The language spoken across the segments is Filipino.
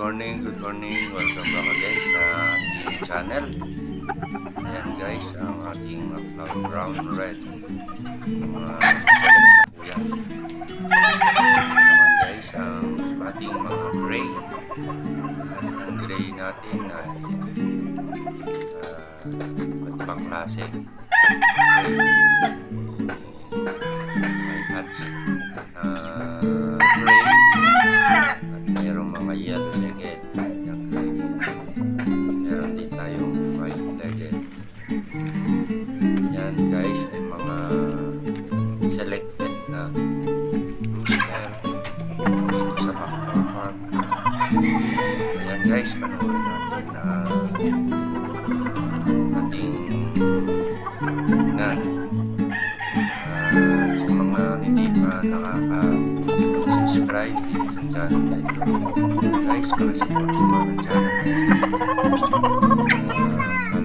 good morning. Welcome back again sa ating channel. Ayan guys, ang ating flower brown red. Select na po yan. Naman guys, ang ating mga gray. At ang gray natin ay iba't ibang klase. May hats gray. Merong mga yellow legged. Yan guys. Meron din tayong white legged. Yan guys ay mga selected na rooster dito sa Macau Park. Ayan guys, panoorin natin ating tingnan. Sa mga hindi pa nakaka-subscribe dito sa channel na ito, guys, pakisupport sa mga channel na ito,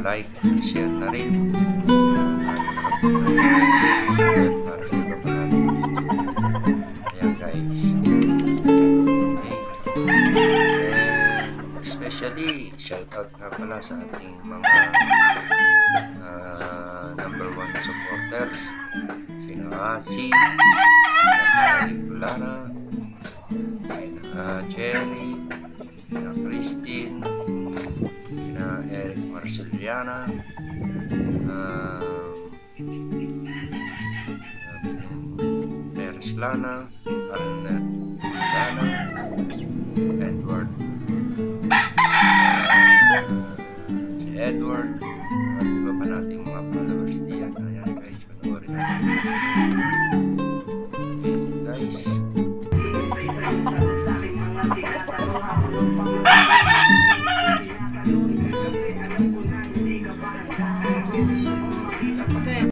like and share na rin para sa iba pa natin video. Ayan guys, okay. And especially shoutout nga pala sa ating mga number 1 supporters, sina Asi, sina Lara, sina Jerry, sina Christine, sina Eric Marceliana, Peres Lana, Arnett Lana, Edward, si Edward,